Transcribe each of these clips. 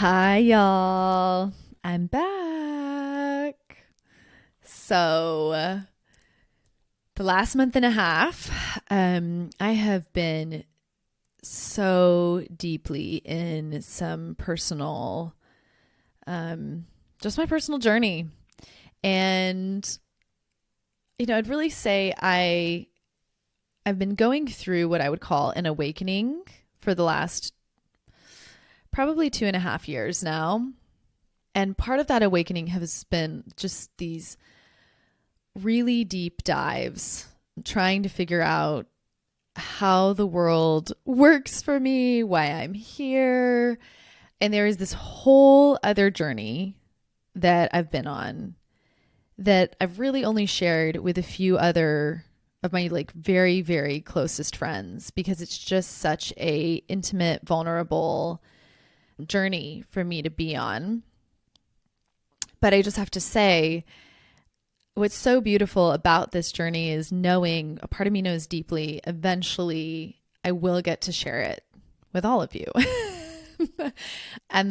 Hi, y'all. I'm back. So, the last month and a half, I have been so deeply in some personal, um, just my personal journey. And, I'd really say I've been going through what I would call an awakening for the last probably 2.5 years now. And part of that awakening has been just these really deep dives, trying to figure out how the world works for me, why I'm here. And there is this whole other journey that I've been on that I've really only shared with a few other of my like very, very closest friends because it's just such a intimate, vulnerable journey for me to be on. But I just have to say, what's so beautiful about this journey is knowing, a part of me knows deeply, eventually I will get to share it with all of you. And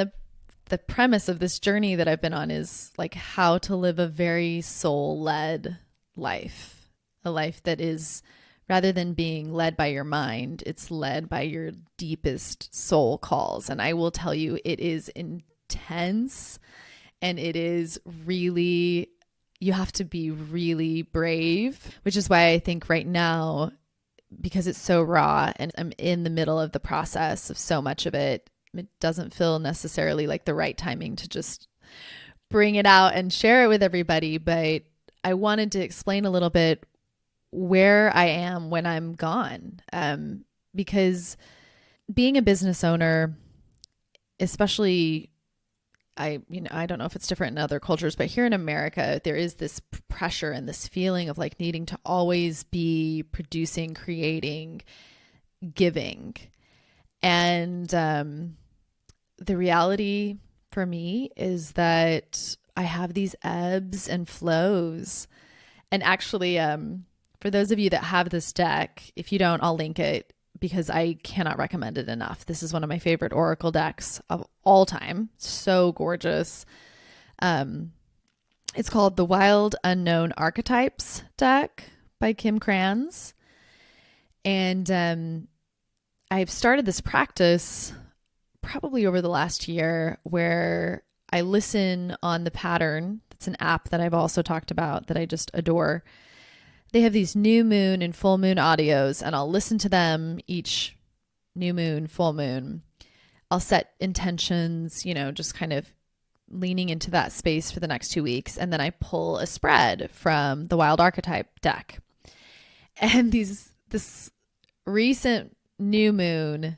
the premise of this journey that I've been on is like how to live a very soul-led life, a life that is, rather than being led by your mind, it's led by your deepest soul calls. And I will tell you, it is intense and it is really, you have to be really brave, which is why I think right now, because it's so raw and I'm in the middle of the process of so much of it, it doesn't feel necessarily like the right timing to just bring it out and share it with everybody. But I wanted to explain a little bit where I am when I'm gone. Because being a business owner, especially I don't know if it's different in other cultures, but here in America, there is this pressure and this feeling of like needing to always be producing, creating, giving. And the reality for me is that I have these ebbs and flows. And actually, for those of you that have this deck, if you don't, I'll link it because I cannot recommend it enough. This is one of my favorite oracle decks of all time. So gorgeous. It's called the Wild Unknown Archetypes deck by Kim Kranz. And I've started this practice probably over the last year where I listen on the Pattern. It's an app that I've also talked about that I just adore. They have these new moon and full moon audios, and I'll listen to them each new moon, full moon. I'll set intentions, just kind of leaning into that space for the next 2 weeks. And then I pull a spread from the Wild Archetype deck. And this recent new moon,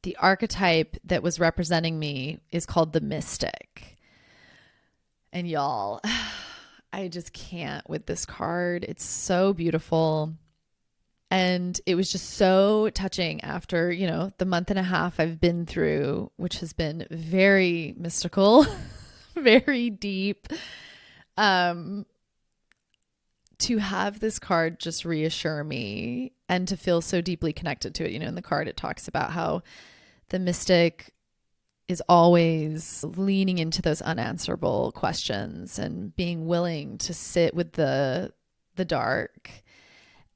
the archetype that was representing me is called the Mystic. And y'all, I just can't with this card. It's so beautiful. And it was just so touching after, the month and a half I've been through, which has been very mystical, very deep. To have this card just reassure me and to feel so deeply connected to it. In the card, it talks about how the mystic is always leaning into those unanswerable questions and being willing to sit with the dark.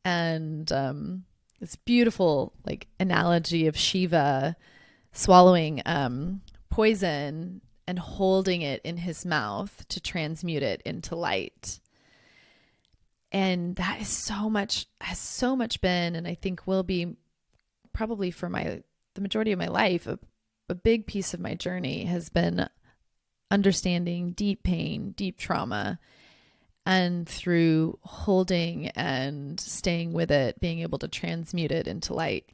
And this beautiful like analogy of Shiva swallowing poison and holding it in his mouth to transmute it into light. And that is has so much been, and I think will be probably for the majority of my life, a big piece of my journey has been understanding deep pain, deep trauma, and through holding and staying with it, being able to transmute it into light.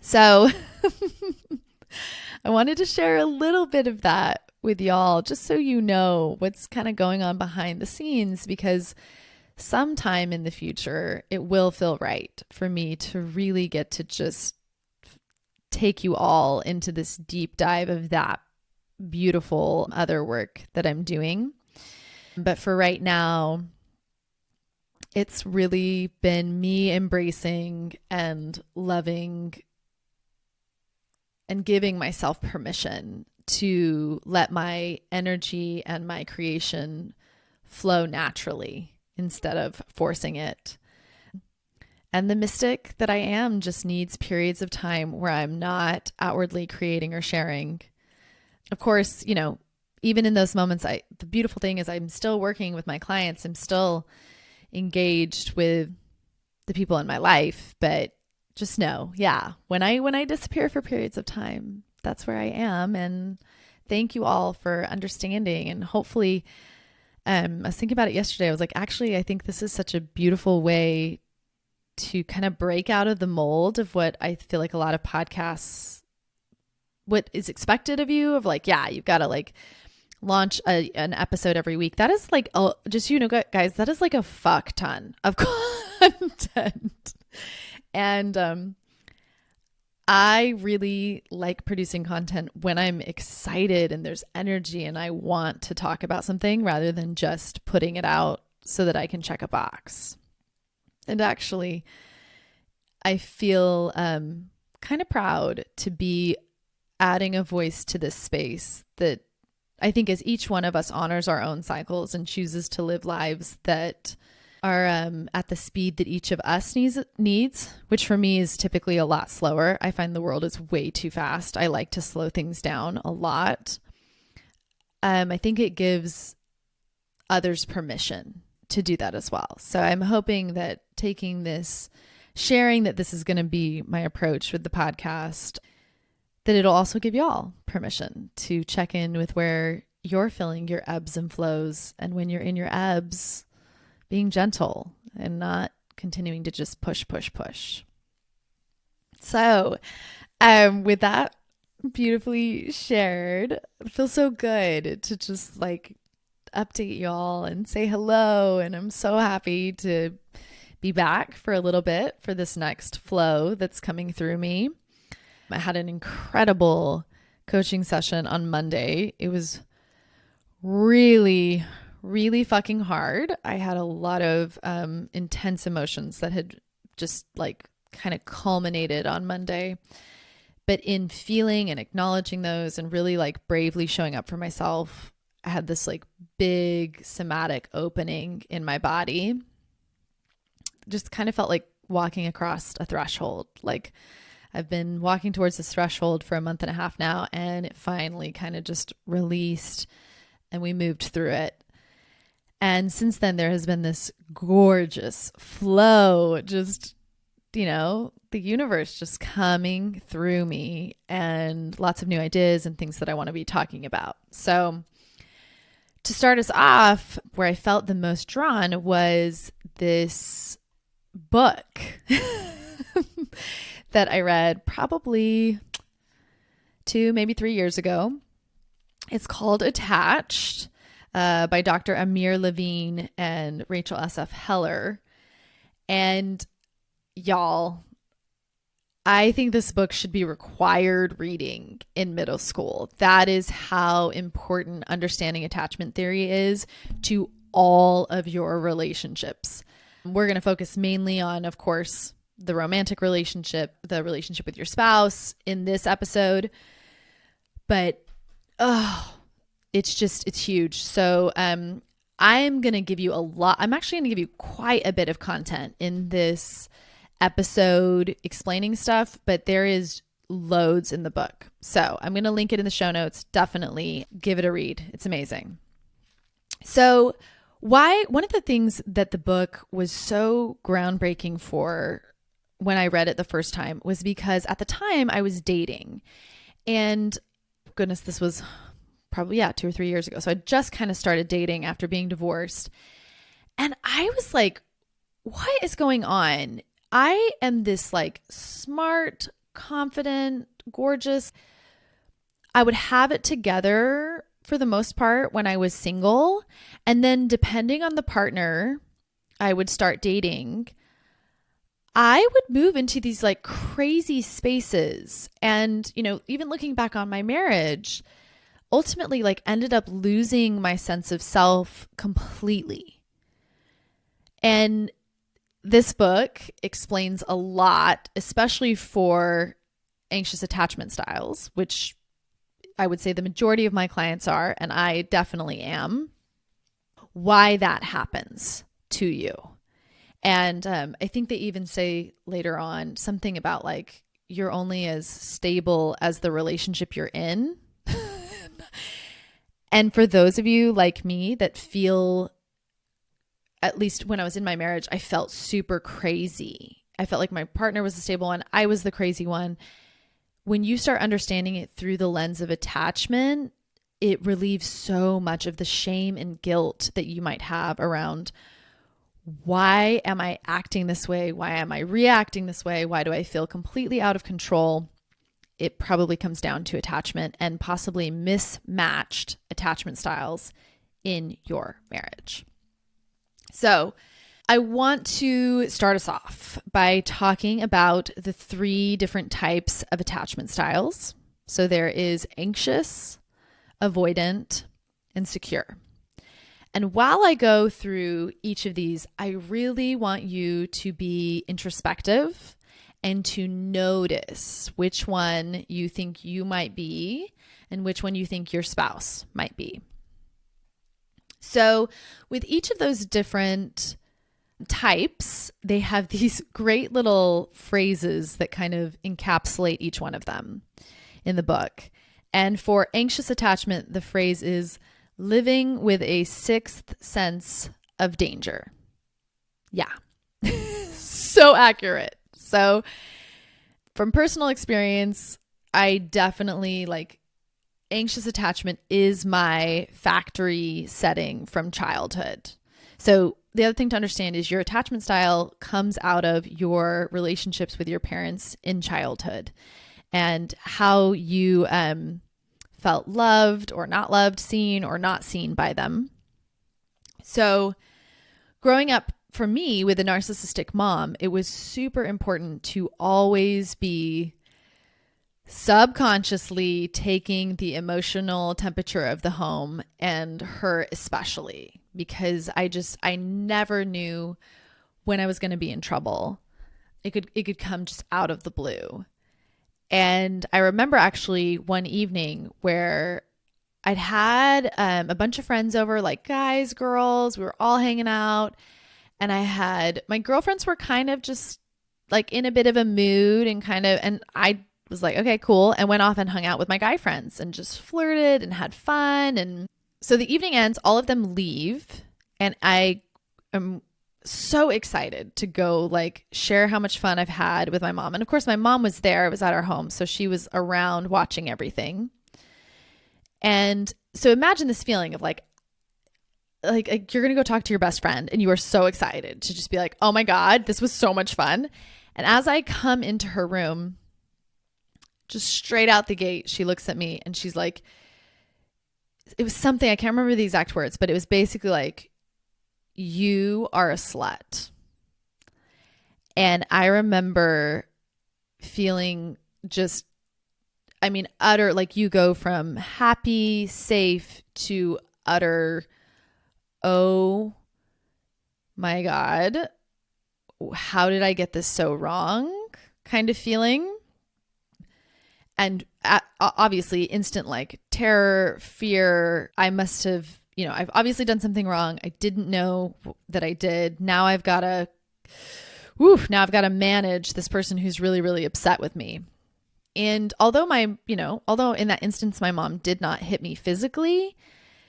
So I wanted to share a little bit of that with y'all, just so you know what's kind of going on behind the scenes, because sometime in the future, it will feel right for me to really get to just take you all into this deep dive of that beautiful other work that I'm doing. But for right now, it's really been me embracing and loving and giving myself permission to let my energy and my creation flow naturally instead of forcing it. And the mystic that I am just needs periods of time where I'm not outwardly creating or sharing. Of course, you know, even in those moments, the beautiful thing is I'm still working with my clients. I'm still engaged with the people in my life, but just know, yeah, when I disappear for periods of time, that's where I am. And thank you all for understanding. And hopefully, I was thinking about it yesterday. I was like, actually, I think this is such a beautiful way to kind of break out of the mold of what I feel like a lot of podcasts, what is expected of you, of like, yeah, you've got to like launch an episode every week. That is like, just, you know, guys, that is like a fuck ton of content. And I really like producing content when I'm excited and there's energy and I want to talk about something rather than just putting it out so that I can check a box. And actually, I feel kind of proud to be adding a voice to this space that I think as each one of us honors our own cycles and chooses to live lives that are at the speed that each of us needs, which for me is typically a lot slower. I find the world is way too fast. I like to slow things down a lot. I think it gives others permission to do that as well. So I'm hoping that sharing that this is going to be my approach with the podcast, that it'll also give y'all permission to check in with where you're feeling your ebbs and flows. And when you're in your ebbs, being gentle and not continuing to just push. So with that beautifully shared, it feels so good to just like update y'all and say hello. And I'm so happy to be back for a little bit for this next flow that's coming through me. I had an incredible coaching session on Monday. It was really, really fucking hard. I had a lot of intense emotions that had just like kind of culminated on Monday. But in feeling and acknowledging those and really like bravely showing up for myself, I had this like big somatic opening in my body. Just kind of felt like walking across a threshold. Like I've been walking towards this threshold for a month and a half now, and it finally kind of just released and we moved through it. And since then, there has been this gorgeous flow, just, you know, the universe just coming through me and lots of new ideas and things that I want to be talking about. So to start us off, where I felt the most drawn was this book that I read probably 2, maybe 3 years ago. It's called Attached by Dr. Amir Levine and Rachel S.F. Heller. And y'all, I think this book should be required reading in middle school. That is how important understanding attachment theory is to all of your relationships. We're going to focus mainly on, of course, the romantic relationship, the relationship with your spouse in this episode. But, it's huge. So I'm going to give you I'm actually going to give you quite a bit of content in this episode explaining stuff, but there is loads in the book. So I'm going to link it in the show notes. Definitely give it a read. It's amazing. So one of the things that the book was so groundbreaking for when I read it the first time was because at the time I was dating, and goodness, this was probably 2 or 3 years ago. So I just kind of started dating after being divorced. And I was like, what is going on? I am this like smart, confident, gorgeous. I would have it together for the most part when I was single. And then depending on the partner I would start dating, I would move into these like crazy spaces. And, you know, even looking back on my marriage, ultimately like ended up losing my sense of self completely. And this book explains a lot, especially for anxious attachment styles, which I would say the majority of my clients are, and I definitely am, why that happens to you. And I think they even say later on something about like, you're only as stable as the relationship you're in. And for those of you like me that feel, at least when I was in my marriage, I felt super crazy. I felt like my partner was the stable one. I was the crazy one. When you start understanding it through the lens of attachment, it relieves so much of the shame and guilt that you might have around, why am I acting this way? Why am I reacting this way? Why do I feel completely out of control? It probably comes down to attachment and possibly mismatched attachment styles in your marriage. So I want to start us off by talking about the 3 different types of attachment styles. So there is anxious, avoidant, and secure. And while I go through each of these, I really want you to be introspective and to notice which one you think you might be and which one you think your spouse might be. So with each of those different types, they have these great little phrases that kind of encapsulate each one of them in the book. And for anxious attachment, the phrase is living with a 6th sense of danger. Yeah, so accurate. So from personal experience, I definitely anxious attachment is my factory setting from childhood. So the other thing to understand is your attachment style comes out of your relationships with your parents in childhood and how you felt loved or not loved, seen or not seen by them. So growing up for me with a narcissistic mom, it was super important to always be subconsciously taking the emotional temperature of the home, and her especially, because I never knew when I was going to be in trouble. It could come just out of the blue. And I remember actually one evening where I'd had a bunch of friends over, like guys, girls, we were all hanging out. And my girlfriends were kind of just like in a bit of a mood and I was like, okay, cool. And went off and hung out with my guy friends and just flirted and had fun. And so the evening ends, all of them leave. And I am so excited to go share how much fun I've had with my mom. And of course my mom was there. It was at our home. So she was around watching everything. And so imagine this feeling of like you're going to go talk to your best friend and you are so excited to just be like, oh my God, this was so much fun. And as I come into her room, just straight out the gate, she looks at me and she's like, it was something, I can't remember the exact words, but it was basically like, you are a slut. And I remember feeling just, utter, you go from happy, safe to utter, oh my God, how did I get this so wrong kind of feeling. And obviously instant terror, fear. I must have, I've obviously done something wrong. I didn't know that I did. Now I've got to manage this person who's really, really upset with me. And although in that instance, my mom did not hit me physically,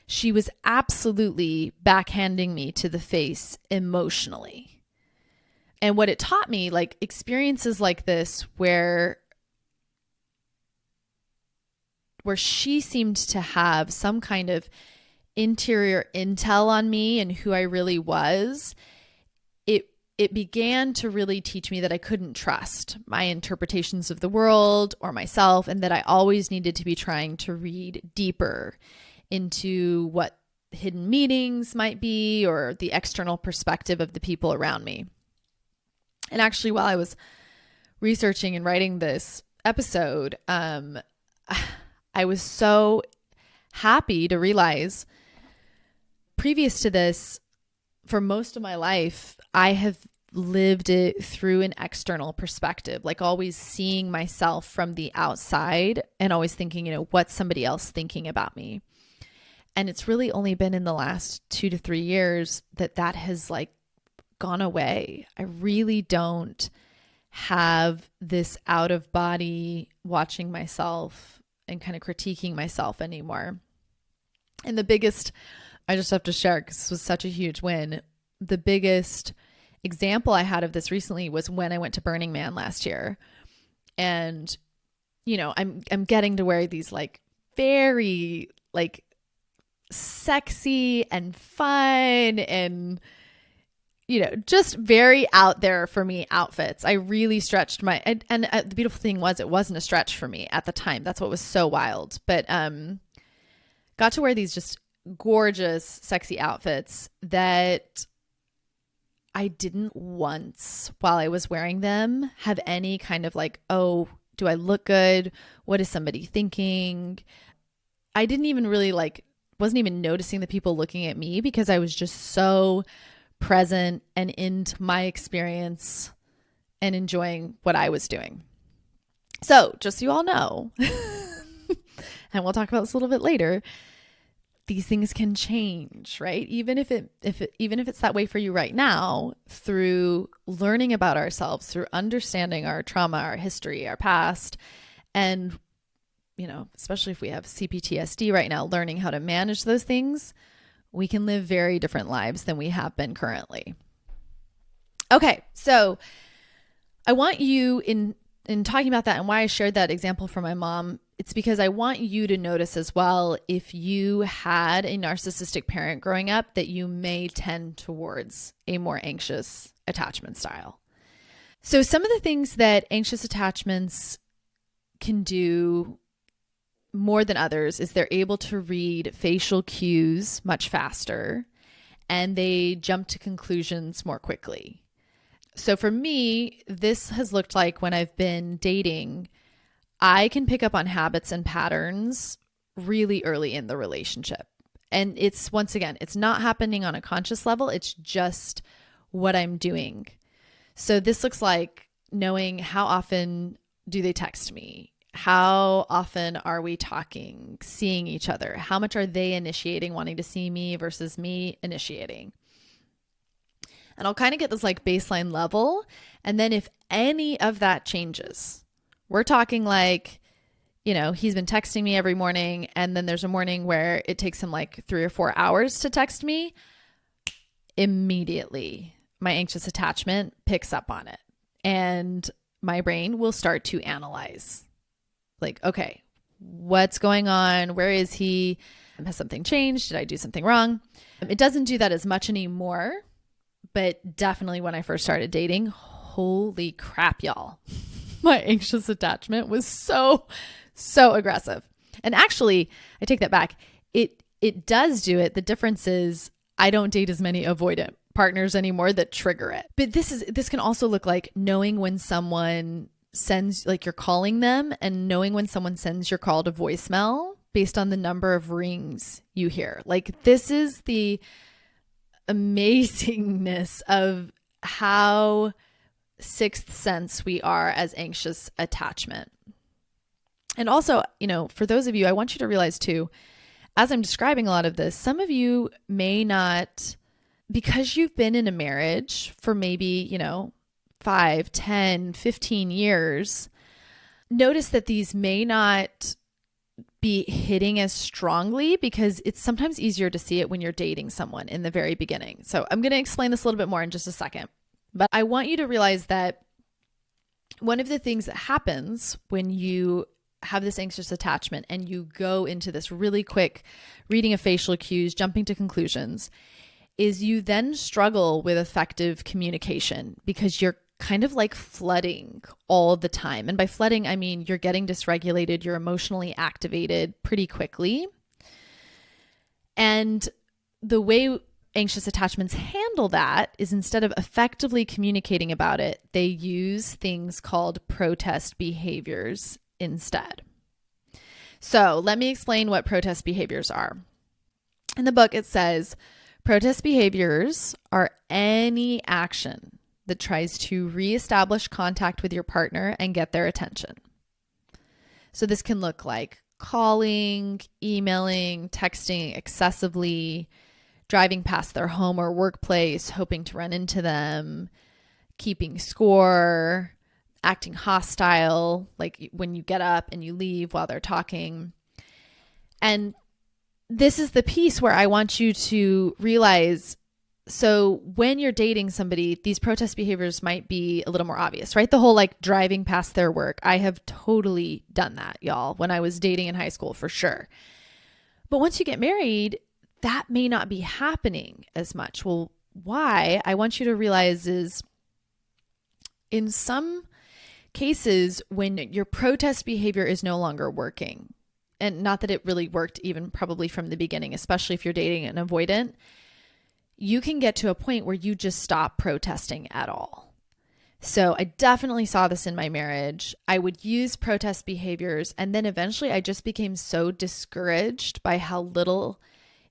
she was absolutely backhanding me to the face emotionally. And what it taught me, experiences like this where she seemed to have some kind of interior intel on me and who I really was, it began to really teach me that I couldn't trust my interpretations of the world or myself, and that I always needed to be trying to read deeper into what hidden meanings might be or the external perspective of the people around me. And actually, while I was researching and writing this episode, I was so happy to realize previous to this, for most of my life, I have lived it through an external perspective, like always seeing myself from the outside and always thinking, what's somebody else thinking about me? And it's really only been in the last 2 to 3 years that has like gone away. I really don't have this out of body watching myself and kind of critiquing myself anymore. And the biggest, I just have to share because this was such a huge win. The biggest example I had of this recently was when I went to Burning Man last year. And, I'm getting to wear these like very like sexy and fun and, just very out there for me outfits. I really stretched my, and the beautiful thing was it wasn't a stretch for me at the time. That's what was so wild. But got to wear these just gorgeous, sexy outfits that I didn't once, while I was wearing them, have any kind of like, oh, do I look good? What is somebody thinking? I didn't even really wasn't even noticing the people looking at me because I was just so present and into my experience and enjoying what I was doing. So just so you all know, and we'll talk about this a little bit later, these things can change, right? Even if it's that way for you right now, through learning about ourselves, through understanding our trauma, our history, our past, and especially if we have CPTSD right now, learning how to manage those things, we can live very different lives than we have been currently. Okay, so I want you in talking about that and why I shared that example from my mom, it's because I want you to notice as well, if you had a narcissistic parent growing up, that you may tend towards a more anxious attachment style. So some of the things that anxious attachments can do more than others is they're able to read facial cues much faster, and they jump to conclusions more quickly. So for me, this has looked like when I've been dating, I can pick up on habits and patterns really early in the relationship. And it's, once again, it's not happening on a conscious level. It's just what I'm doing. So this looks like knowing how often do they text me? How often are we talking, seeing each other? How much are they initiating, wanting to see me versus me initiating? And I'll kind of get this like baseline level. And then if any of that changes, we're talking like, he's been texting me every morning, and then there's a morning where it takes him like 3 or 4 hours to text me, immediately my anxious attachment picks up on it. And my brain will start to analyze. Like, okay, what's going on? Where is he? Has something changed? Did I do something wrong? It doesn't do that as much anymore, but definitely when I first started dating, holy crap, y'all. My anxious attachment was so aggressive. And actually, I take that back. It does do it. The difference is I don't date as many avoidant partners anymore that trigger it. But this can also look like knowing when someone sends, like you're calling them, and knowing when someone sends your call to voicemail based on the number of rings you hear. Like, this is the amazingness of how sixth sense we are as anxious attachment. And also, for those of you, I want you to realize too, as I'm describing a lot of this, some of you may not, because you've been in a marriage for maybe, 5, 10, 15 years, notice that these may not be hitting as strongly because it's sometimes easier to see it when you're dating someone in the very beginning. So I'm going to explain this a little bit more in just a second. But I want you to realize that one of the things that happens when you have this anxious attachment and you go into this really quick reading of facial cues, jumping to conclusions, is you then struggle with effective communication because you're kind of like flooding all the time. And by flooding, I mean you're getting dysregulated, you're emotionally activated pretty quickly. And the way anxious attachments handle that is, instead of effectively communicating about it, they use things called protest behaviors instead. So let me explain what protest behaviors are. In the book, it says protest behaviors are any action that tries to reestablish contact with your partner and get their attention. So this can look like calling, emailing, texting excessively, driving past their home or workplace, hoping to run into them, keeping score, acting hostile, like when you get up and you leave while they're talking. And this is the piece where I want you to realize, so when you're dating somebody, these protest behaviors might be a little more obvious, right? The whole like driving past their work. I have totally done that, y'all, when I was dating in high school, for sure. But once you get married, that may not be happening as much. Well, why? I want you to realize is in some cases when your protest behavior is no longer working, and not that it really worked even probably from the beginning, especially if you're dating an avoidant, you can get to a point where you just stop protesting at all. So I definitely saw this in my marriage. I would use protest behaviors, and then eventually I just became so discouraged by how little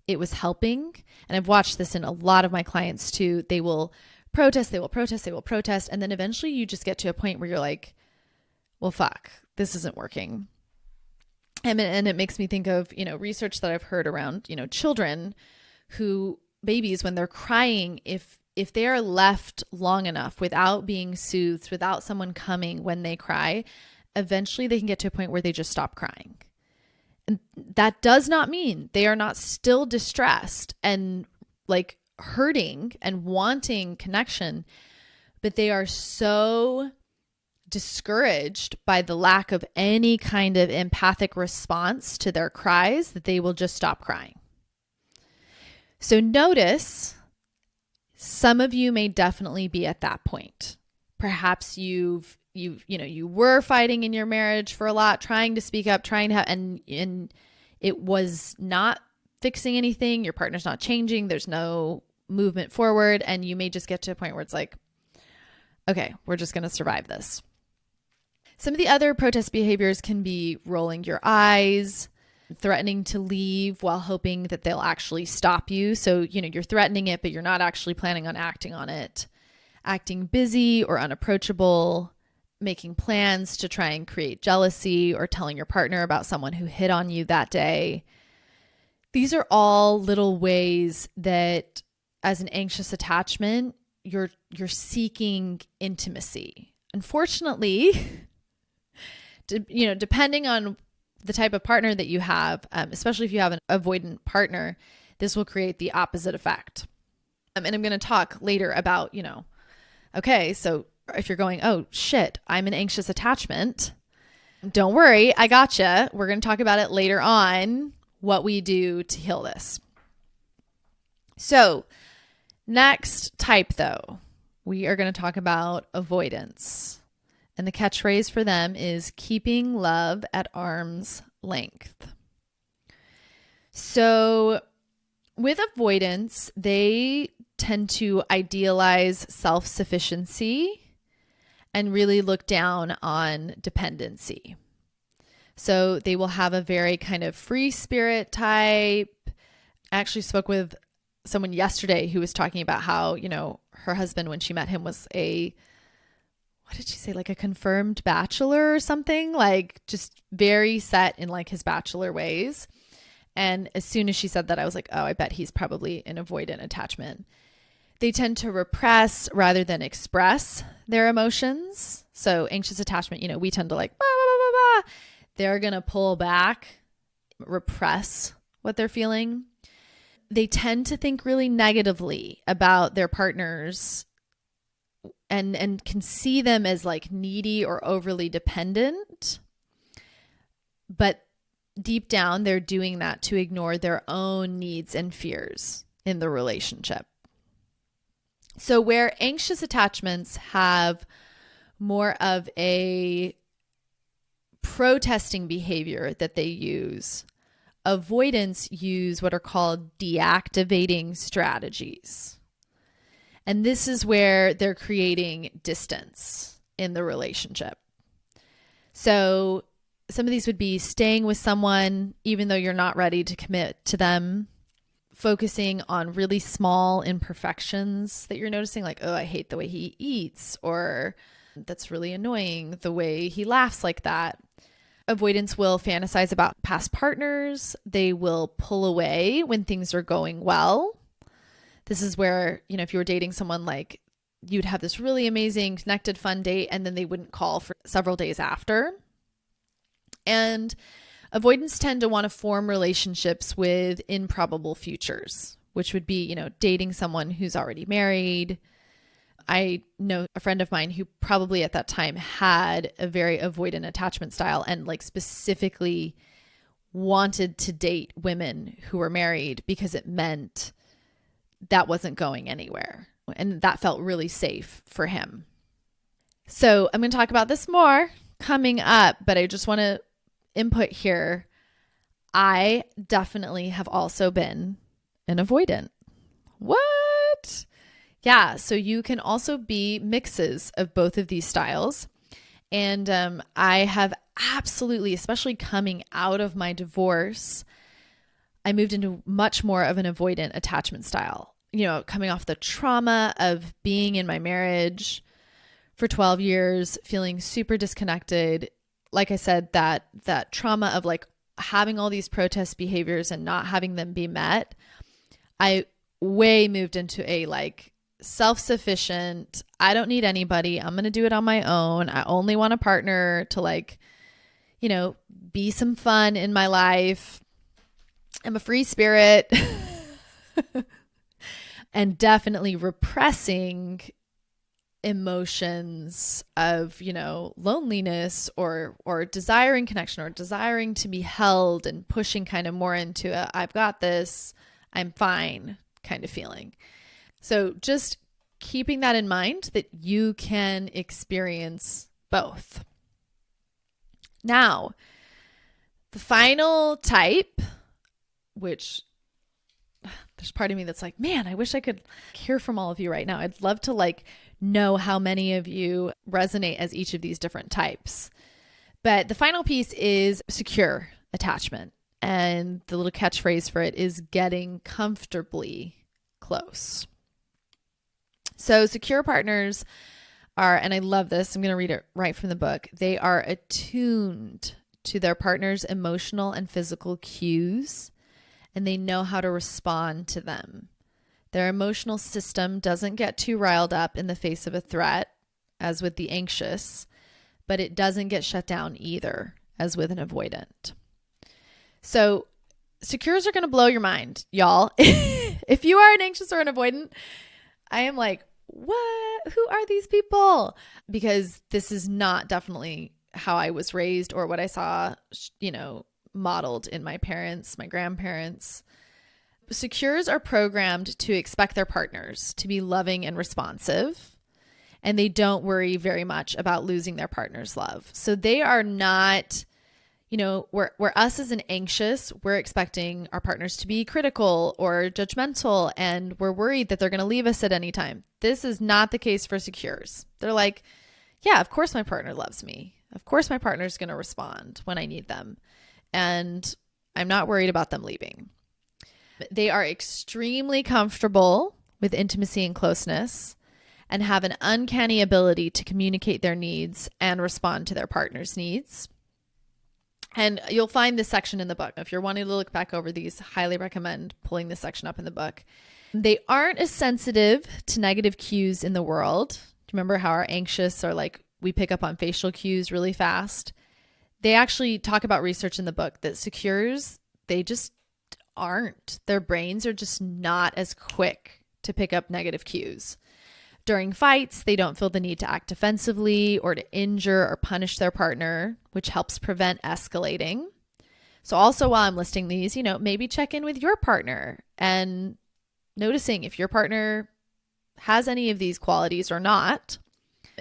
it was helping. And I've watched this in a lot of my clients too. They will protest, they will protest, they will protest. And then eventually you just get to a point where you're like, well, fuck, this isn't working. And it makes me think of, research that I've heard around, children babies, when they're crying, if they are left long enough without being soothed, without someone coming when they cry, eventually they can get to a point where they just stop crying. And that does not mean they are not still distressed and like hurting and wanting connection, but they are so discouraged by the lack of any kind of empathic response to their cries that they will just stop crying. So notice, some of you may definitely be at that point. Perhaps you were fighting in your marriage for a lot, trying to speak up, trying to have, and it was not fixing anything. Your partner's not changing. There's no movement forward. And you may just get to a point where it's like, okay, we're just going to survive this. Some of the other protest behaviors can be rolling your eyes, threatening to leave while hoping that they'll actually stop you. So, you're threatening it, but you're not actually planning on acting on it. Acting busy or unapproachable, making plans to try and create jealousy, or telling your partner about someone who hit on you that day. These are all little ways that, as an anxious attachment, you're seeking intimacy. Unfortunately, depending on the type of partner that you have, especially if you have an avoidant partner, this will create the opposite effect. And I'm going to talk later about, okay, so if you're going, oh shit, I'm an anxious attachment, don't worry, I gotcha. We're going to talk about it later on, what we do to heal this. So next type though, we are going to talk about avoidance. And the catchphrase for them is keeping love at arm's length. So with avoidance, they tend to idealize self-sufficiency and really look down on dependency. So they will have a very kind of free spirit type. I actually spoke with someone yesterday who was talking about how, her husband, when she met him, was what did she say? Like a confirmed bachelor or something, like just very set in like his bachelor ways. And as soon as she said that, I was like, oh, I bet he's probably an avoidant attachment. They tend to repress rather than express their emotions. So anxious attachment, we tend to like, bah, bah, bah, bah, bah. They're going to pull back, repress what they're feeling. They tend to think really negatively about their partners and can see them as like needy or overly dependent. But deep down, they're doing that to ignore their own needs and fears in the relationship. So where anxious attachments have more of a protesting behavior that they use, avoidance use what are called deactivating strategies. And this is where they're creating distance in the relationship. So some of these would be staying with someone even though you're not ready to commit to them, focusing on really small imperfections that you're noticing, like, oh, I hate the way he eats, or that's really annoying, the way he laughs like that. Avoidance will fantasize about past partners. They will pull away when things are going well. This is where, if you were dating someone, like, you'd have this really amazing connected fun date, and then they wouldn't call for several days after. And avoidants tend to want to form relationships with improbable futures, which would be, dating someone who's already married. I know a friend of mine who probably at that time had a very avoidant attachment style, and like specifically wanted to date women who were married because it meant that wasn't going anywhere. And that felt really safe for him. So I'm going to talk about this more coming up, but I just want to input here. I definitely have also been an avoidant. What? Yeah. So you can also be mixes of both of these styles. And I have absolutely, especially coming out of my divorce, I moved into much more of an avoidant attachment style. Coming off the trauma of being in my marriage for 12 years, feeling super disconnected. Like I said, that trauma of like having all these protest behaviors and not having them be met, I way moved into a like self-sufficient, I don't need anybody, I'm going to do it on my own. I only want a partner to like, be some fun in my life. I'm a free spirit. And definitely repressing emotions of, loneliness or desiring connection or desiring to be held, and pushing kind of more into a, I've got this, I'm fine kind of feeling. So just keeping that in mind, that you can experience both. Now, the final type, which there's part of me that's like, man, I wish I could hear from all of you right now. I'd love to like know how many of you resonate as each of these different types. But the final piece is secure attachment. And the little catchphrase for it is getting comfortably close. So secure partners are, and I love this, I'm going to read it right from the book. They are attuned to their partner's emotional and physical cues, and they know how to respond to them. Their emotional system doesn't get too riled up in the face of a threat, as with the anxious, but it doesn't get shut down either, as with an avoidant. So secures are going to blow your mind, y'all. If you are an anxious or an avoidant, I am like, what? Who are these people? Because this is not definitely how I was raised or what I saw, modeled in my parents, my grandparents. Secures are programmed to expect their partners to be loving and responsive, and they don't worry very much about losing their partner's love. So they are not, where us as an anxious, we're expecting our partners to be critical or judgmental, and we're worried that they're going to leave us at any time. This is not the case for secures. They're like, yeah, of course my partner loves me. Of course my partner is going to respond when I need them. And I'm not worried about them leaving. They are extremely comfortable with intimacy and closeness, and have an uncanny ability to communicate their needs and respond to their partner's needs. And you'll find this section in the book. If you're wanting to look back over these, highly recommend pulling this section up in the book. They aren't as sensitive to negative cues in the world. Do you remember how our anxious are like, we pick up on facial cues really fast? They actually talk about research in the book that secures, they just aren't. Their brains are just not as quick to pick up negative cues. During fights, they don't feel the need to act defensively or to injure or punish their partner, which helps prevent escalating. So also while I'm listing these, maybe check in with your partner and noticing if your partner has any of these qualities or not.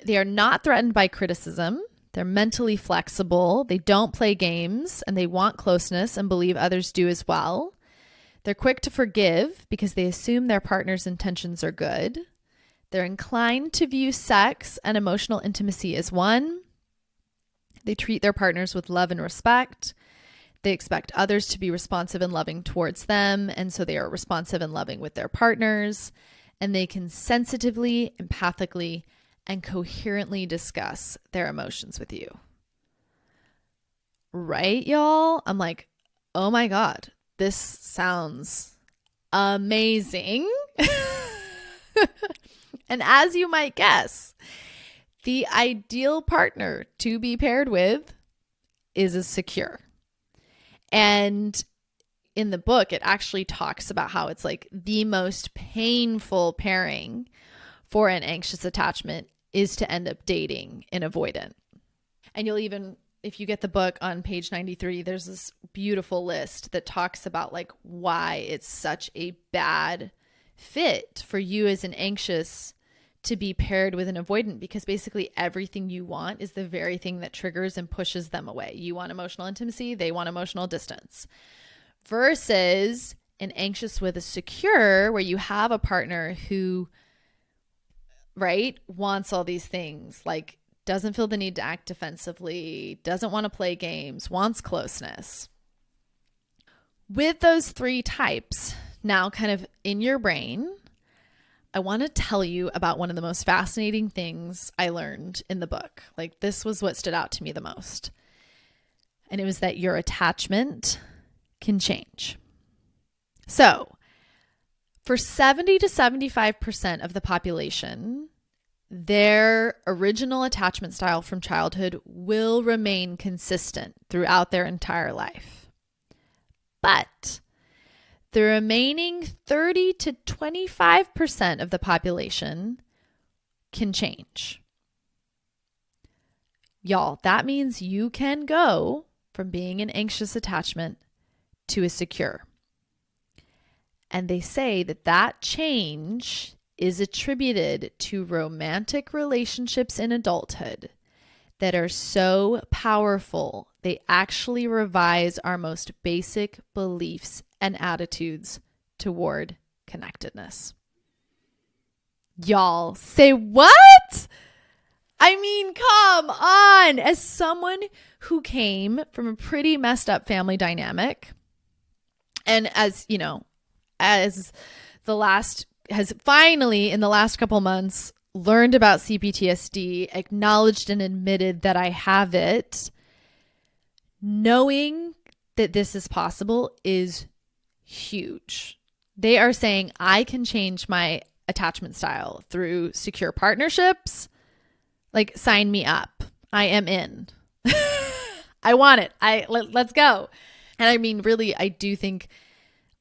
They are not threatened by criticism. They're mentally flexible. They don't play games, and they want closeness and believe others do as well. They're quick to forgive because they assume their partner's intentions are good. They're inclined to view sex and emotional intimacy as one. They treat their partners with love and respect. They expect others to be responsive and loving towards them, and so they are responsive and loving with their partners, and they can sensitively, empathically, and coherently discuss their emotions with you. Right, y'all? I'm like, oh my God, this sounds amazing. And as you might guess, the ideal partner to be paired with is a secure. And in the book, it actually talks about how it's like the most painful pairing for an anxious attachment is to end up dating an avoidant. And you'll even, if you get the book on page 93, there's this beautiful list that talks about like why it's such a bad fit for you as an anxious to be paired with an avoidant, because basically everything you want is the very thing that triggers and pushes them away. You want emotional intimacy, they want emotional distance. Versus an anxious with a secure, where you have a partner who, right, wants all these things, like doesn't feel the need to act defensively, doesn't want to play games, wants closeness. With those three types now kind of in your brain, I want to tell you about one of the most fascinating things I learned in the book. Like, this was what stood out to me the most. And it was that your attachment can change. So, for 70 to 75% of the population, their original attachment style from childhood will remain consistent throughout their entire life. But the remaining 30 to 25% of the population can change. Y'all, that means you can go from being an anxious attachment to a secure. And they say that that change is attributed to romantic relationships in adulthood that are so powerful, they actually revise our most basic beliefs and attitudes toward connectedness. Y'all, say what? I mean, come on. As someone who came from a pretty messed up family dynamic, and as you know, as the last has finally in the last couple months learned about CPTSD, acknowledged and admitted that I have it, knowing that this is possible is huge. They are saying I can change my attachment style through secure partnerships. Like, sign me up. I am in. I want it. Let's go. And I mean, really, I do think,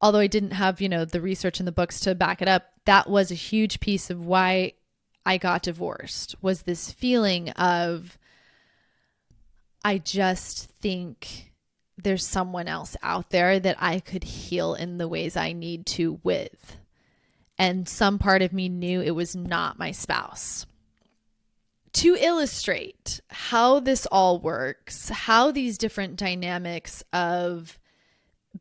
although I didn't have, the research in the books to back it up, that was a huge piece of why I got divorced, was this feeling of, I just think there's someone else out there that I could heal in the ways I need to with. And some part of me knew it was not my spouse. To illustrate how this all works, how these different dynamics of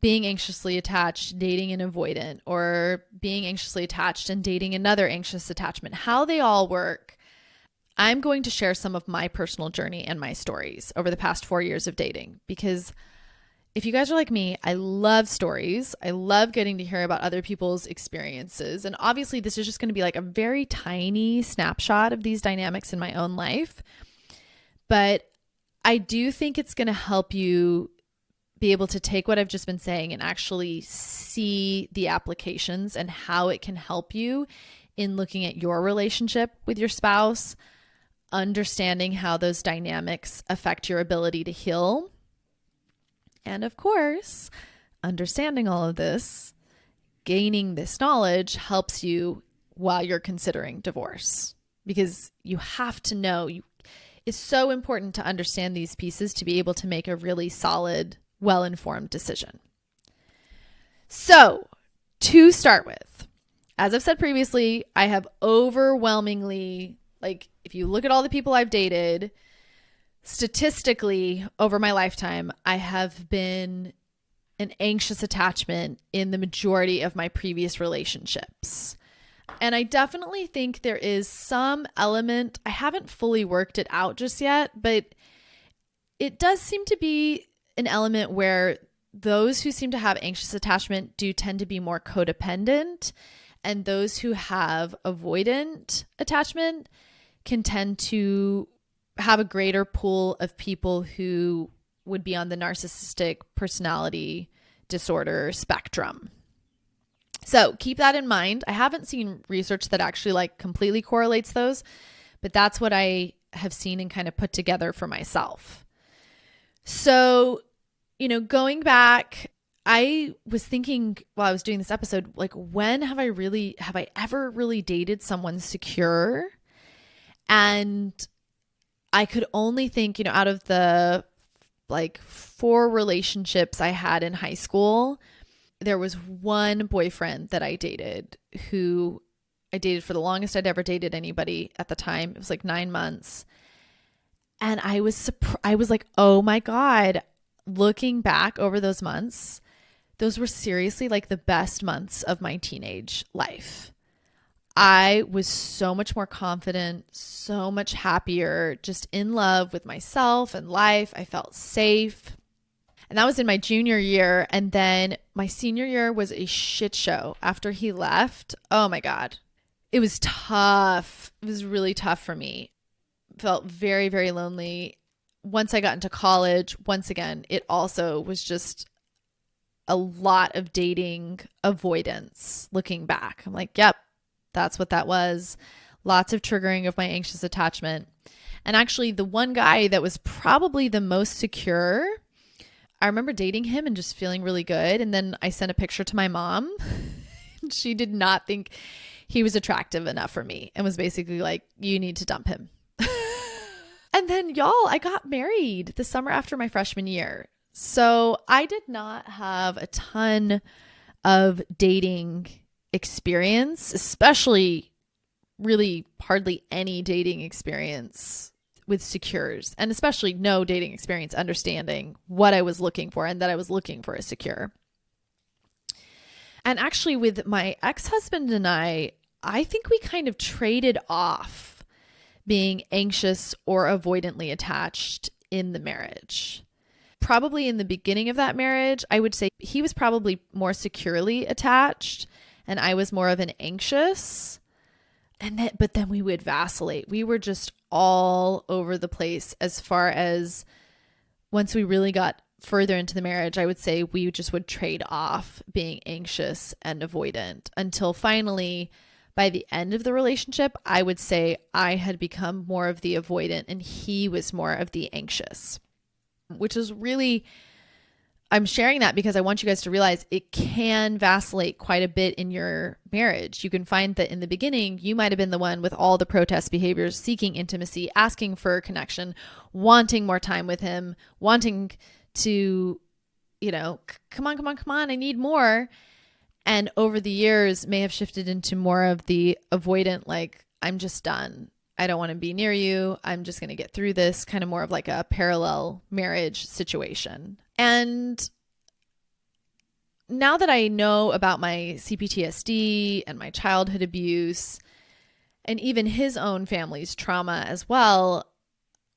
being anxiously attached, dating an avoidant, or being anxiously attached and dating another anxious attachment, how they all work, I'm going to share some of my personal journey and my stories over the past 4 years of dating, because if you guys are like me, I love stories. I love getting to hear about other people's experiences. And obviously, this is just going to be like a very tiny snapshot of these dynamics in my own life. But I do think it's going to help you be able to take what I've just been saying and actually see the applications and how it can help you in looking at your relationship with your spouse, understanding how those dynamics affect your ability to heal. And of course, understanding all of this, gaining this knowledge helps you while you're considering divorce, because you have to know, it's so important to understand these pieces to be able to make a really solid, well-informed decision. So, to start with, as I've said previously, I have overwhelmingly, if you look at all the people I've dated, statistically over my lifetime, I have been an anxious attachment in the majority of my previous relationships. And I definitely think there is some element, I haven't fully worked it out just yet, but it does seem to be an element where those who seem to have anxious attachment do tend to be more codependent, and those who have avoidant attachment can tend to have a greater pool of people who would be on the narcissistic personality disorder spectrum. So keep that in mind. I haven't seen research that actually like completely correlates those, but that's what I have seen and kind of put together for myself. So, going back, I was thinking while I was doing this episode, like, when have I ever really dated someone secure? And I could only think, out of the like 4 relationships I had in high school, there was one boyfriend that I dated who I dated for the longest I'd ever dated anybody at the time. It was like 9 months. And I was like, oh my God, looking back over those months, those were seriously like the best months of my teenage life. I was so much more confident, so much happier, just in love with myself and life. I felt safe. And that was in my junior year. And then my senior year was a shit show after he left. Oh my God. It was tough. It was really tough for me. Felt very, very lonely. Once I got into college, once again, it also was just a lot of dating avoidance looking back. I'm like, yep, that's what that was. Lots of triggering of my anxious attachment. And actually, the one guy that was probably the most secure, I remember dating him and just feeling really good. And then I sent a picture to my mom. She did not think he was attractive enough for me and was basically like, you need to dump him. And then, y'all, I got married the summer after my freshman year. So I did not have a ton of dating experience, especially really hardly any dating experience with secures, and especially no dating experience understanding what I was looking for and that I was looking for a secure. And actually with my ex-husband and I think we kind of traded off being anxious or avoidantly attached in the marriage. Probably in the beginning of that marriage, I would say he was probably more securely attached and I was more of an anxious. But then we would vacillate. We were just all over the place as far as once we really got further into the marriage, I would say we just would trade off being anxious and avoidant until finally by the end of the relationship, I would say I had become more of the avoidant and he was more of the anxious, which is really, I'm sharing that because I want you guys to realize it can vacillate quite a bit in your marriage. You can find that in the beginning, you might have been the one with all the protest behaviors, seeking intimacy, asking for a connection, wanting more time with him, wanting to, come on, I need more. And over the years may have shifted into more of the avoidant, like, I'm just done. I don't want to be near you. I'm just going to get through this, kind of more of like a parallel marriage situation. And now that I know about my CPTSD and my childhood abuse and even his own family's trauma as well,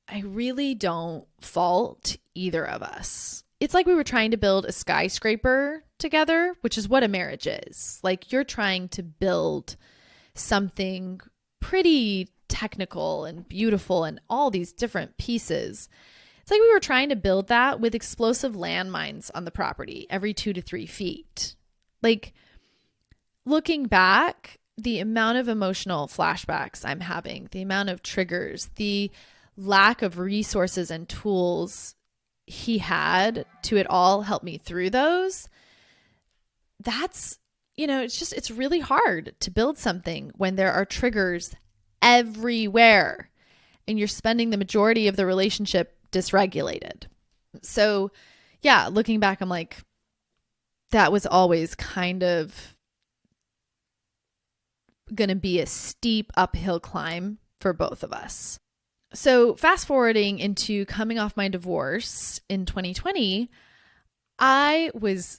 I really don't fault either of us. It's like we were trying to build a skyscraper together, which is what a marriage is. Like, you're trying to build something pretty technical and beautiful and all these different pieces. It's like we were trying to build that with explosive landmines on the property every 2 to 3 feet. Like, looking back, the amount of emotional flashbacks I'm having, the amount of triggers, the lack of resources and tools he had to it all help me through those. That's, it's really hard to build something when there are triggers everywhere and you're spending the majority of the relationship dysregulated. So yeah, looking back, I'm like, that was always kind of going to be a steep uphill climb for both of us. So fast forwarding into coming off my divorce in 2020, I was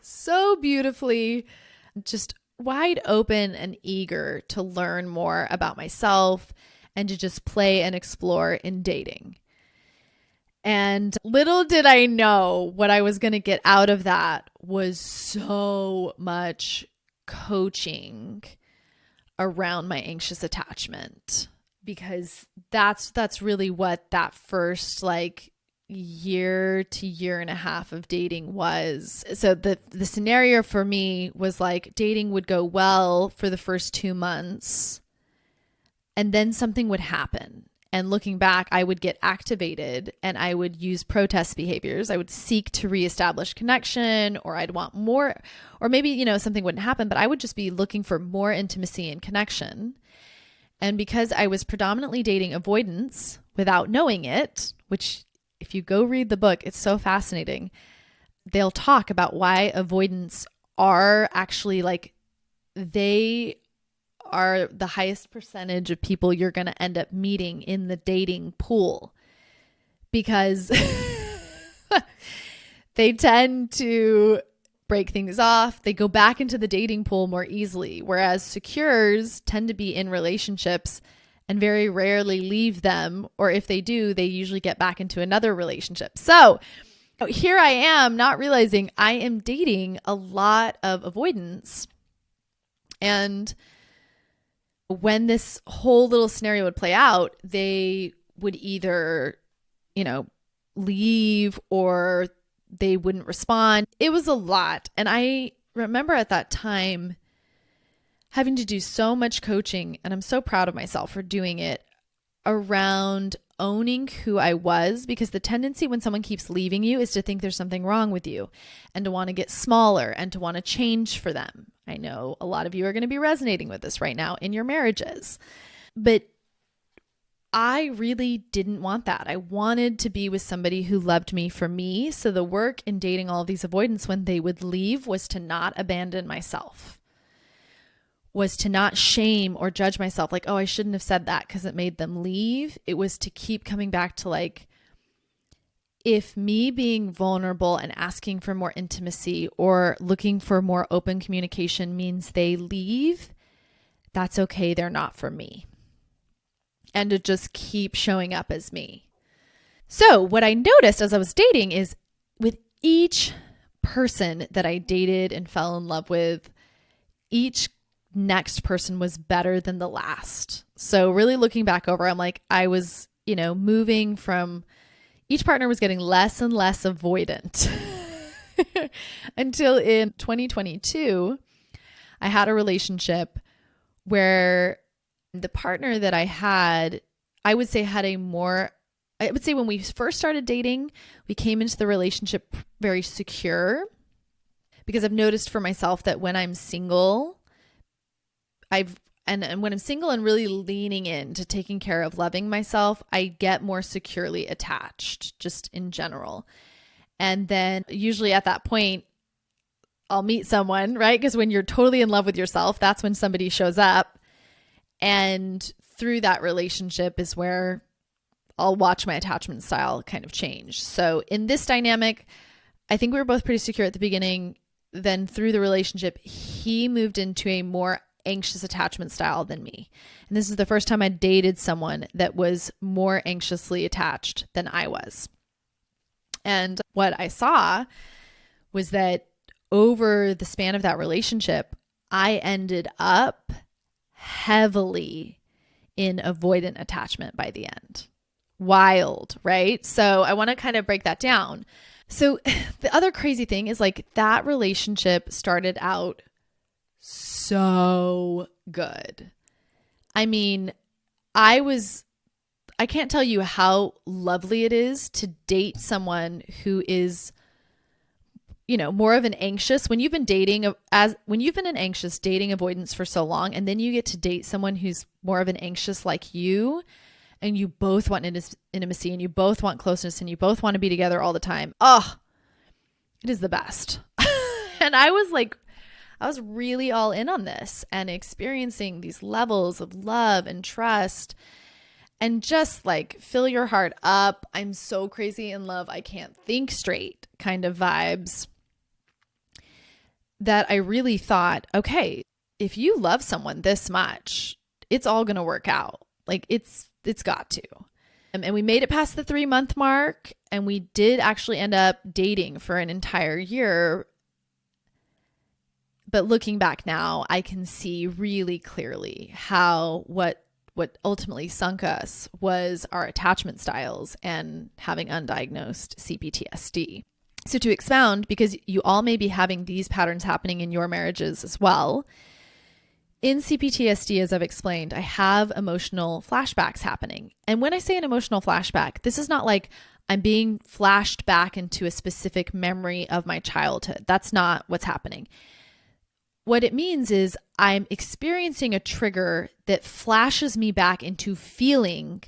so beautifully just wide open and eager to learn more about myself and to just play and explore in dating. And little did I know what I was going to get out of that was so much coaching around my anxious attachment, because that's really what that first like year to year and a half of dating was. So the scenario for me was like dating would go well for the first 2 months and then something would happen. And looking back, I would get activated and I would use protest behaviors. I would seek to reestablish connection, or I'd want more, or maybe, something wouldn't happen, but I would just be looking for more intimacy and connection. And because I was predominantly dating avoidance without knowing it, which if you go read the book, it's so fascinating. They'll talk about why avoidance are actually like, they are the highest percentage of people you're going to end up meeting in the dating pool, because they tend to break things off. They go back into the dating pool more easily, whereas secures tend to be in relationships and very rarely leave them. Or if they do, they usually get back into another relationship. So here I am not realizing I am dating a lot of avoidance. And when this whole little scenario would play out, they would either, leave, or they wouldn't respond. It was a lot. And I remember at that time having to do so much coaching, and I'm so proud of myself for doing it, around owning who I was, because the tendency when someone keeps leaving you is to think there's something wrong with you and to want to get smaller and to want to change for them. I know a lot of you are going to be resonating with this right now in your marriages, but I really didn't want that. I wanted to be with somebody who loved me for me. So the work in dating all of these avoidance when they would leave was to not abandon myself, was to not shame or judge myself like, oh, I shouldn't have said that because it made them leave. It was to keep coming back to like, if me being vulnerable and asking for more intimacy or looking for more open communication means they leave, that's okay. They're not for me. And to just keep showing up as me. So what I noticed as I was dating is with each person that I dated and fell in love with, each next person was better than the last. So really looking back over, I'm like, I was, moving from, each partner was getting less and less avoidant until in 2022, I had a relationship where the partner that I had, I would say when we first started dating, we came into the relationship very secure, because I've noticed for myself that when I'm single, and when I'm single and really leaning into taking care of loving myself, I get more securely attached just in general. And then usually at that point, I'll meet someone, right? Because when you're totally in love with yourself, that's when somebody shows up. And through that relationship is where I'll watch my attachment style kind of change. So in this dynamic, I think we were both pretty secure at the beginning. Then through the relationship, he moved into a more anxious attachment style than me. And this is the first time I dated someone that was more anxiously attached than I was. And what I saw was that over the span of that relationship, I ended up heavily in avoidant attachment by the end. Wild, right? So I want to kind of break that down. So the other crazy thing is like that relationship started out so good. I mean, I can't tell you how lovely it is to date someone who is, more of an anxious, when you've been an anxious dating avoidance for so long, and then you get to date someone who's more of an anxious like you, and you both want intimacy and you both want closeness and you both want to be together all the time. Oh, it is the best. And I was really all in on this and experiencing these levels of love and trust and just like fill your heart up. I'm so crazy in love, I can't think straight kind of vibes, that I really thought, okay, if you love someone this much, it's all going to work out. Like it's got to. And we made it past the 3-month mark, and we did actually end up dating for an entire year. But looking back now, I can see really clearly how what ultimately sunk us was our attachment styles and having undiagnosed CPTSD. So to expound, because you all may be having these patterns happening in your marriages as well, in CPTSD, as I've explained, I have emotional flashbacks happening. And when I say an emotional flashback, this is not like I'm being flashed back into a specific memory of my childhood. That's not what's happening. What it means is I'm experiencing a trigger that flashes me back into feeling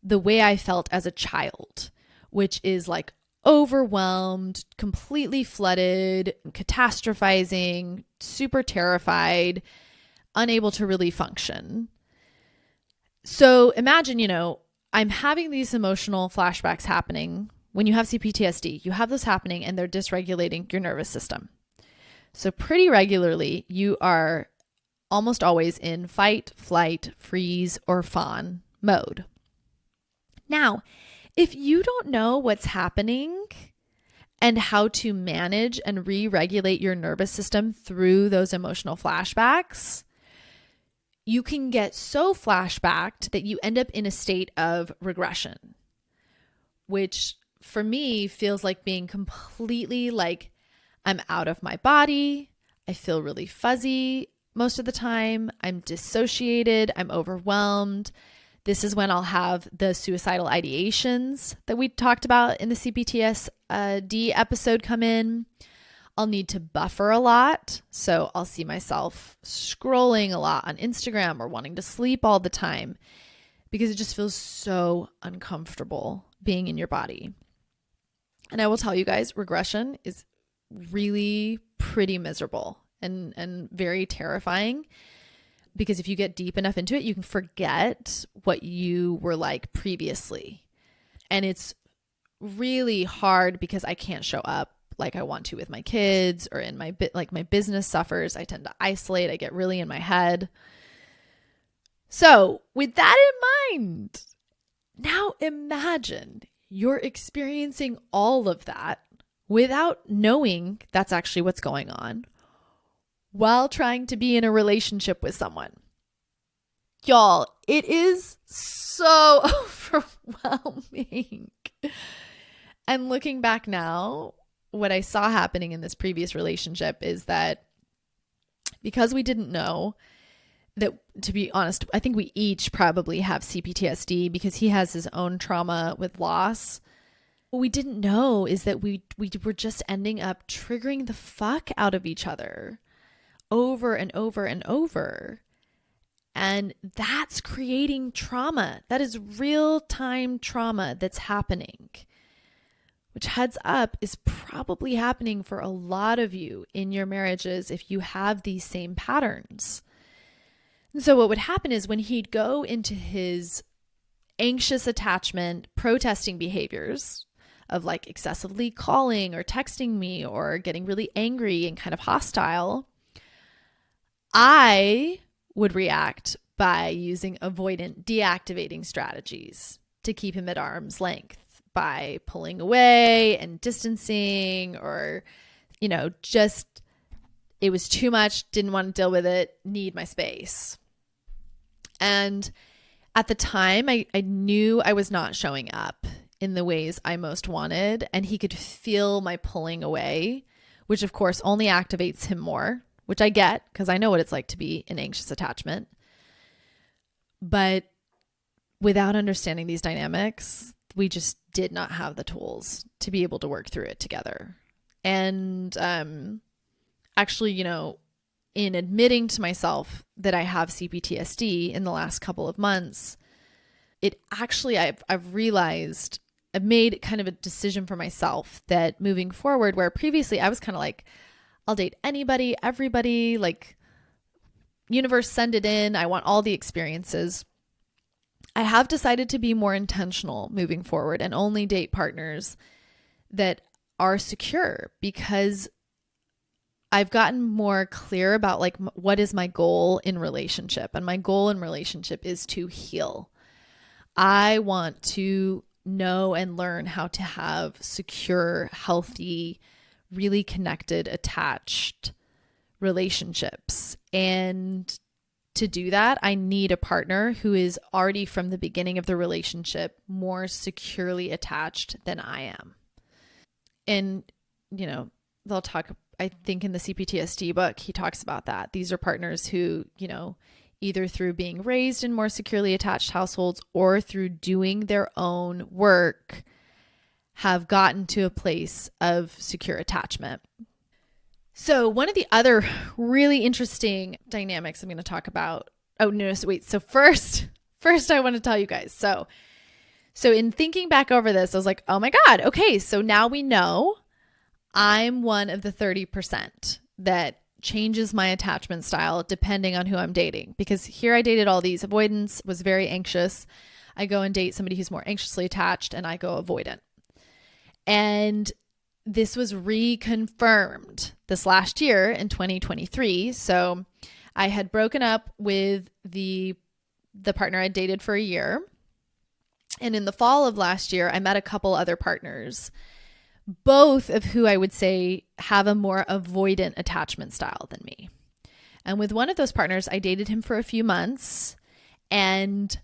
the way I felt as a child, which is like overwhelmed, completely flooded, catastrophizing, super terrified, unable to really function. So imagine, I'm having these emotional flashbacks happening. When you have CPTSD, you have those happening and they're dysregulating your nervous system. So pretty regularly, you are almost always in fight, flight, freeze, or fawn mode. Now, if you don't know what's happening and how to manage and re-regulate your nervous system through those emotional flashbacks, you can get so flashbacked that you end up in a state of regression, which for me feels like being completely like I'm out of my body. I feel really fuzzy most of the time. I'm dissociated. I'm overwhelmed. This is when I'll have the suicidal ideations that we talked about in the CPTSD episode come in. I'll need to buffer a lot. So I'll see myself scrolling a lot on Instagram or wanting to sleep all the time because it just feels so uncomfortable being in your body. And I will tell you guys, regression is really pretty miserable and very terrifying, because if you get deep enough into it, you can forget what you were like previously. And it's really hard because I can't show up like I want to with my kids, or in my business suffers. I tend to isolate. I get really in my head. So with that in mind, now imagine you're experiencing all of that without knowing that's actually what's going on, while trying to be in a relationship with someone. Y'all, it is so overwhelming. And looking back now, what I saw happening in this previous relationship is that because we didn't know that, to be honest, I think we each probably have CPTSD because he has his own trauma with loss. What we didn't know is that we were just ending up triggering the fuck out of each other over and over and over. And that's creating trauma. That is real-time trauma that's happening, which, heads up, is probably happening for a lot of you in your marriages if you have these same patterns. And so what would happen is when he'd go into his anxious attachment, protesting behaviors of like excessively calling or texting me or getting really angry and kind of hostile, I would react by using avoidant, deactivating strategies to keep him at arm's length, by pulling away and distancing, or, just it was too much, didn't want to deal with it, need my space. And at the time, I knew I was not showing up in the ways I most wanted, and he could feel my pulling away, which of course only activates him more, which I get because I know what it's like to be in anxious attachment. But without understanding these dynamics, we just did not have the tools to be able to work through it together. And actually, in admitting to myself that I have CPTSD in the last couple of months, it actually, I've realized, I've made kind of a decision for myself that moving forward, where previously I was kind of like, I'll date anybody, everybody, like, universe, send it in. I want all the experiences. I have decided to be more intentional moving forward and only date partners that are secure, because I've gotten more clear about like what is my goal in relationship. And my goal in relationship is to heal. I want to know and learn how to have secure, healthy, really connected, attached relationships. And to do that, I need a partner who is already from the beginning of the relationship more securely attached than I am. And, you know, they'll talk, I think in the CPTSD book, he talks about that. These are partners who, you know, either through being raised in more securely attached households or through doing their own work, have gotten to a place of secure attachment. So, one of the other really interesting dynamics I'm going to talk about. Oh, no, so wait. So, first, I want to tell you guys. So in thinking back over this, I was like, oh my God, okay, so now we know I'm one of the 30% that changes my attachment style depending on who I'm dating. Because here I dated all these. Avoidance, was very anxious. I go and date somebody who's more anxiously attached, and I go avoidant. And this was reconfirmed this last year in 2023. So I had broken up with the partner I dated for a year. And in the fall of last year, I met a couple other partners, both of who I would say have a more avoidant attachment style than me. And with one of those partners, I dated him for a few months. And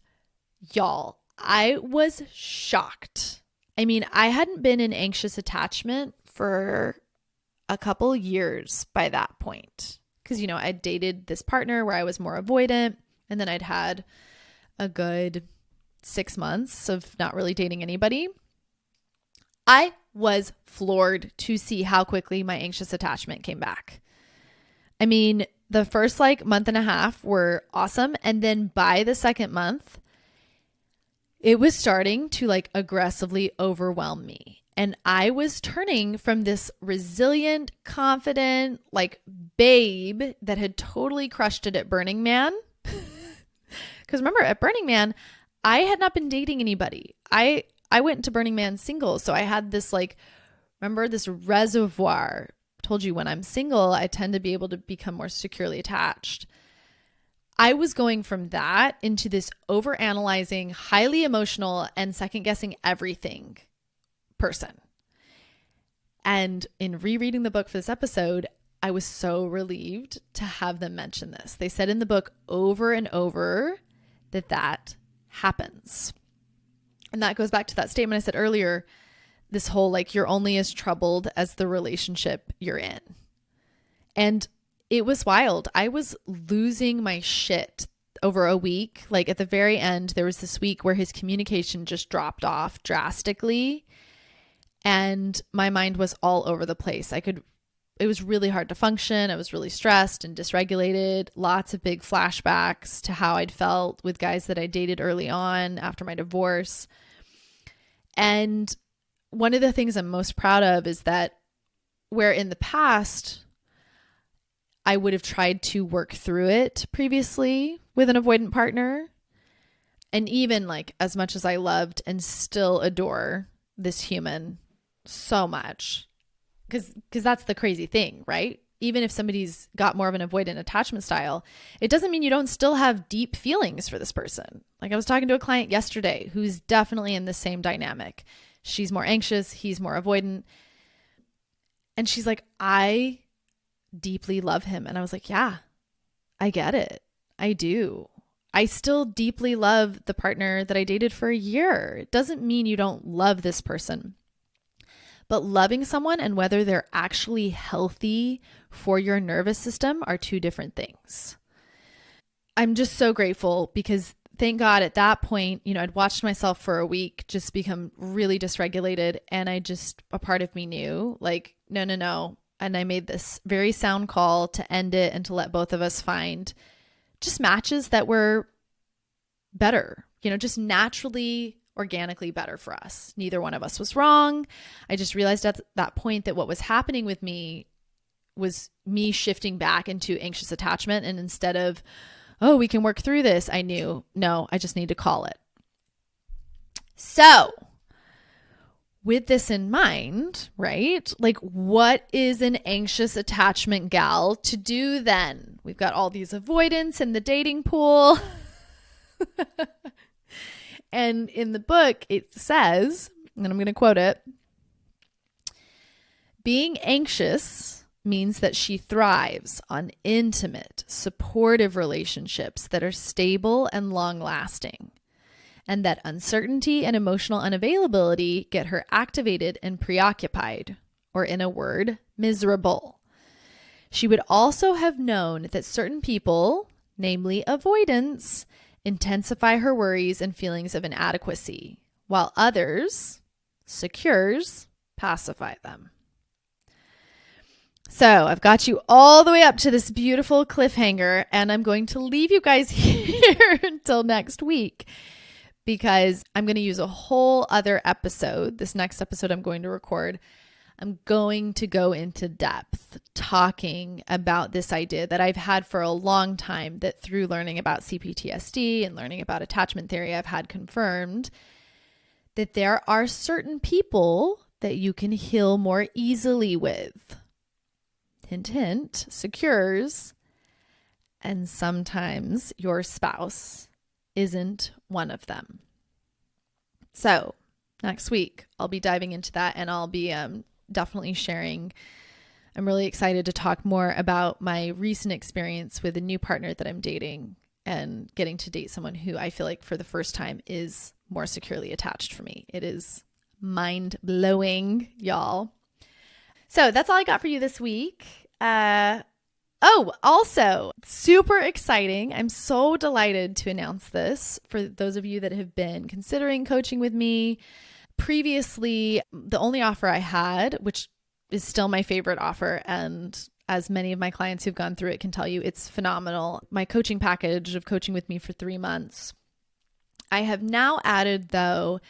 y'all, I was shocked. I mean, I hadn't been in anxious attachment for a couple years by that point. Because, you know, I dated this partner where I was more avoidant. And then I'd had a good 6 months of not really dating anybody. I was floored to see how quickly my anxious attachment came back. I mean, the first month and a half were awesome. And then by the second month, it was starting to aggressively overwhelm me. And I was turning from this resilient, confident, babe that had totally crushed it at Burning Man. Because remember, at Burning Man, I had not been dating anybody. I went to Burning Man single. So I had this remember this reservoir. Told you when I'm single, I tend to be able to become more securely attached. I was going from that into this overanalyzing, highly emotional, and second guessing everything person. And in rereading the book for this episode, I was so relieved to have them mention this. They said in the book over and over that happens. And that goes back to that statement I said earlier, this whole you're only as troubled as the relationship you're in. And it was wild. I was losing my shit over a week. At the very end, there was this week where his communication just dropped off drastically. And my mind was all over the place. It was really hard to function. I was really stressed and dysregulated. Lots of big flashbacks to how I'd felt with guys that I dated early on after my divorce. And one of the things I'm most proud of is that where in the past I would have tried to work through it previously with an avoidant partner, and even as much as I loved and still adore this human so much, because that's the crazy thing, right? Even if somebody's got more of an avoidant attachment style, it doesn't mean you don't still have deep feelings for this person. I was talking to a client yesterday who's definitely in the same dynamic. She's more anxious, he's more avoidant. And she's like, I deeply love him. And I was like, yeah, I get it. I do. I still deeply love the partner that I dated for a year. It doesn't mean you don't love this person. But loving someone and whether they're actually healthy for your nervous system are two different things. I'm just so grateful because thank God at that point, I'd watched myself for a week just become really dysregulated. And a part of me knew no. And I made this very sound call to end it and to let both of us find just matches that were better, just naturally, organically better for us. Neither one of us was wrong. I just realized at that point that what was happening with me was me shifting back into anxious attachment. And instead of, oh, we can work through this, I knew, no, I just need to call it. So with this in mind, right? What is an anxious attachment gal to do then? We've got all these avoidance in the dating pool. And in the book, it says, and I'm going to quote it, being anxious means that she thrives on intimate, supportive relationships that are stable and long-lasting, and that uncertainty and emotional unavailability get her activated and preoccupied, or in a word, miserable. She would also have known that certain people, namely avoidance, intensify her worries and feelings of inadequacy, while others, secures, pacify them. So I've got you all the way up to this beautiful cliffhanger, and I'm going to leave you guys here until next week because I'm going to use a whole other episode. This next episode I'm going to record, I'm going to go into depth talking about this idea that I've had for a long time, that through learning about CPTSD and learning about attachment theory, I've had confirmed that there are certain people that you can heal more easily with. Hint, hint, secures. And sometimes your spouse isn't one of them. So next week, I'll be diving into that, and I'll be definitely sharing. I'm really excited to talk more about my recent experience with a new partner that I'm dating and getting to date someone who I feel like for the first time is more securely attached for me. It is mind-blowing, y'all. So that's all I got for you this week. Also, super exciting. I'm so delighted to announce this for those of you that have been considering coaching with me. Previously, the only offer I had, which is still my favorite offer, and as many of my clients who've gone through it can tell you, it's phenomenal. My coaching package of coaching with me for 3 months. I have now added, though,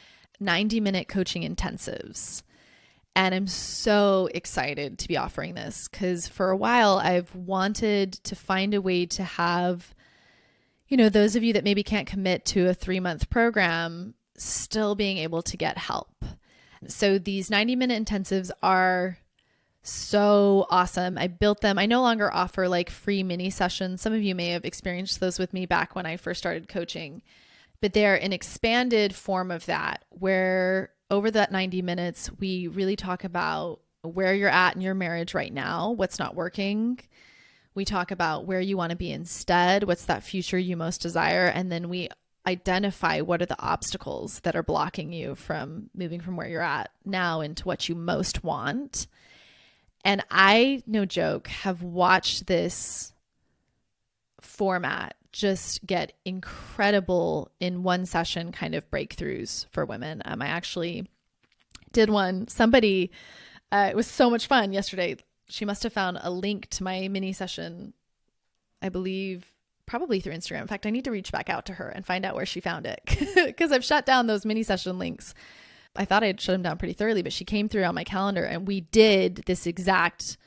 90-minute coaching intensives. And I'm so excited to be offering this because for a while I've wanted to find a way to have, those of you that maybe can't commit to a 3-month program still being able to get help. So these 90-minute intensives are so awesome. I built them. I no longer offer like free mini sessions. Some of you may have experienced those with me back when I first started coaching, but they're an expanded form of that where over that 90 minutes, we really talk about where you're at in your marriage right now, what's not working. We talk about where you want to be instead, what's that future you most desire, and then we identify what are the obstacles that are blocking you from moving from where you're at now into what you most want. And I, no joke, have watched this format just get incredible in one session kind of breakthroughs for women. I actually did one. Somebody, it was so much fun yesterday. She must have found a link to my mini session, I believe, probably through Instagram. In fact, I need to reach back out to her and find out where she found it because I've shut down those mini session links. I thought I'd shut them down pretty thoroughly, but she came through on my calendar and we did this exact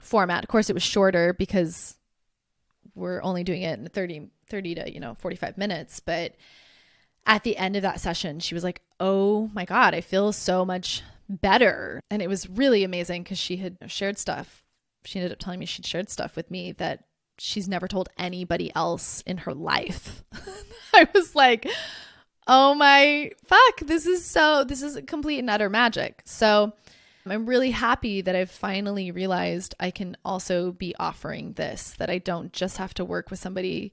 format. Of course, it was shorter because we're only doing it in 30 to 45 minutes. But at the end of that session, she was like, oh my God, I feel so much better. And it was really amazing because she had shared stuff. She ended up telling me she'd shared stuff with me that she's never told anybody else in her life. I was like, oh my fuck, this is complete and utter magic. So I'm really happy that I've finally realized I can also be offering this, that I don't just have to work with somebody.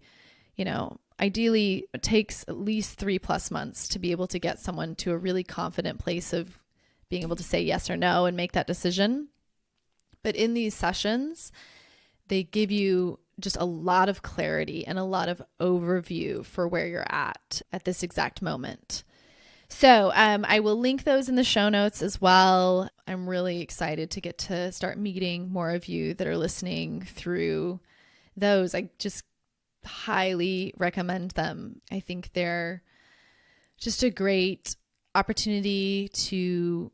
Ideally it takes at least 3+ months to be able to get someone to a really confident place of being able to say yes or no and make that decision. But in these sessions, they give you just a lot of clarity and a lot of overview for where you're at this exact moment. So I will link those in the show notes as well. I'm really excited to get to start meeting more of you that are listening through those. I just highly recommend them. I think they're just a great opportunity to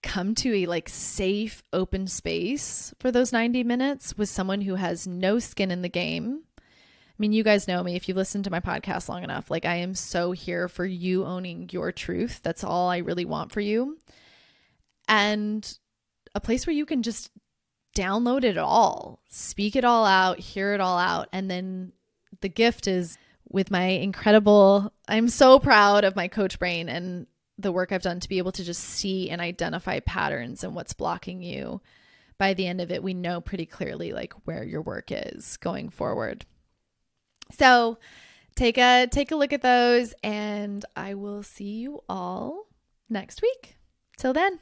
come to a safe, open space for those 90 minutes with someone who has no skin in the game. I mean, you guys know me. If you've listened to my podcast long enough, I am so here for you owning your truth. That's all I really want for you. And a place where you can just download it all, speak it all out, hear it all out. And then the gift is with my incredible, I'm so proud of my coach brain and the work I've done to be able to just see and identify patterns and what's blocking you. By the end of it, we know pretty clearly like where your work is going forward. So take a look at those, and I will see you all next week. Till then.